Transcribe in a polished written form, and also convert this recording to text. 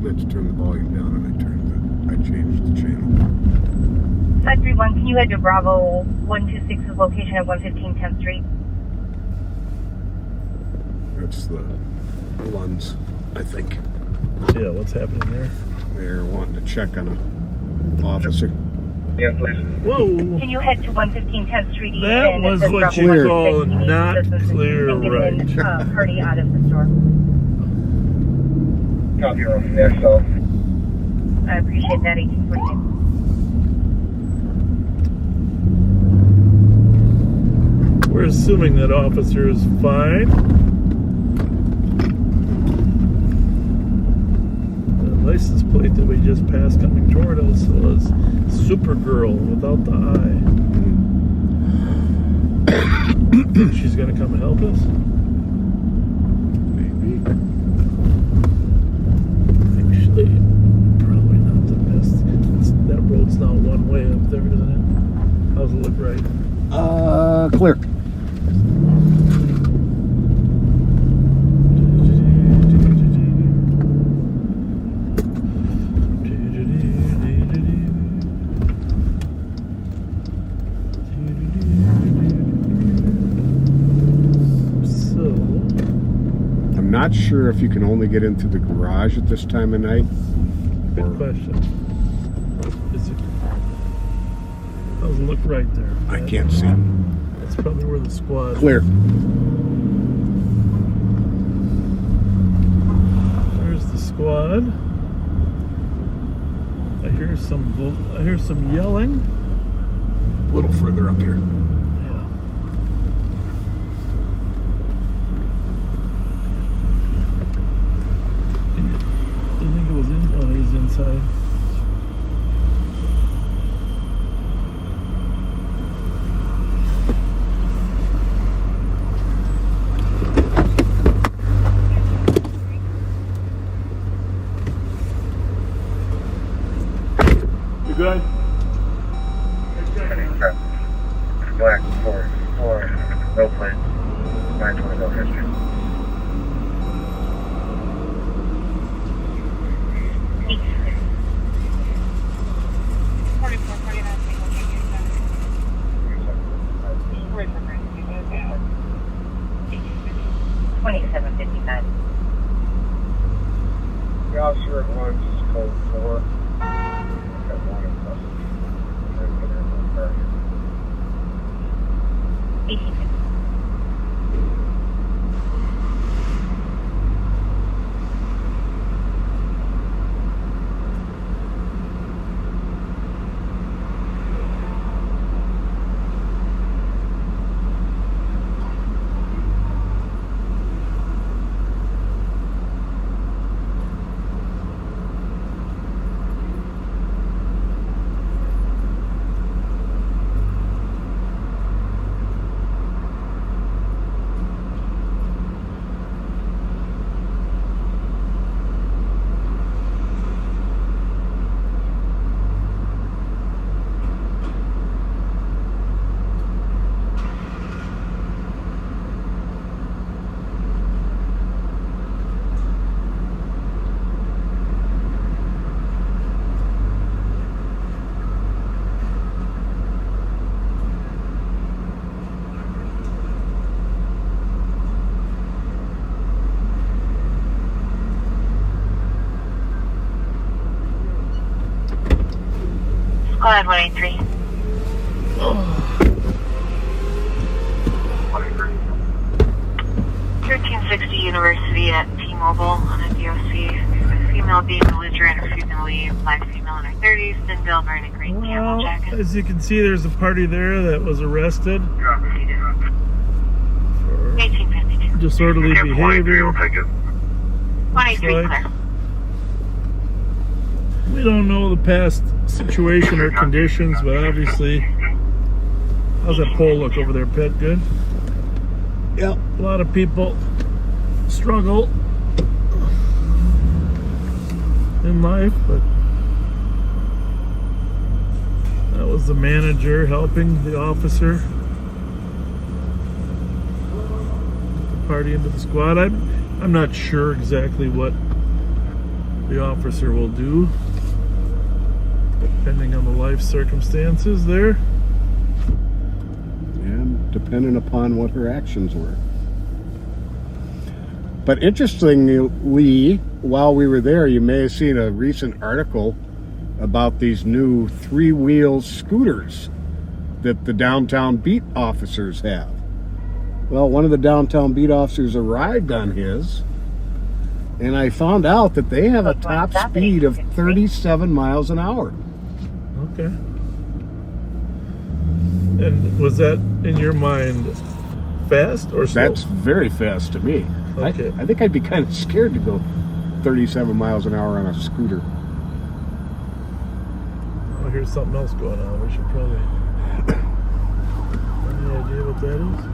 meant to turn the volume down, and I changed the channel. 531, can you head to Bravo 126's location at 115 10th Street? That's the Lunds, I think. Yeah, what's happening there? They're wanting to check on an officer. Yeah, please. Whoa! Can you head to 115 10th Street? That and was it says what Bravo you 126. call You need not assistance and clear, you can get in, right. Party out of the store. Copy from there, so. I appreciate that, 1848. We're assuming that officer is fine. The license plate that we just passed coming toward us was Supergirl without the I. Think she's gonna come and help us? Maybe. Actually, probably not the best. That road's now one way up there, isn't it? How's it look right? Clear. Not sure if you can only get into the garage at this time of night. Good question. How's it look right there? I can't see. That's probably where the squad. Clear. There's the squad. I hear some yelling. A little further up here. He's inside. You good? Black 4, no plate, 920 no history. The officer at once is code 4. Got one in custody. Squad 183. 1360 University at T-Mobile on a DOC. Female being belligerent, refusing to leave. Black female in her 30s. Thin-built, wearing a green camel jacket. As you can see, there's a party there that was arrested for 1852. disorderly behavior. 23 clear. We don't know the past situation or conditions, but obviously, how's that pole look over there, Pitt? Good? Yep. A lot of people struggle in life, but that was the manager helping the officer get the party into the squad. I'm not sure exactly what the officer will do, depending on the life circumstances there. And depending upon what her actions were. But interestingly, while we were there, you may have seen a recent article about these new three-wheel scooters that the downtown beat officers have. Well, one of the downtown beat officers arrived on his, and I found out that they have a top speed of 37 miles an hour. Okay. And was that, in your mind, fast or slow? That's very fast to me. Okay. I think I'd be kind of scared to go 37 miles an hour on a scooter. Oh, here's something else going on. We should probably... Any idea what that is?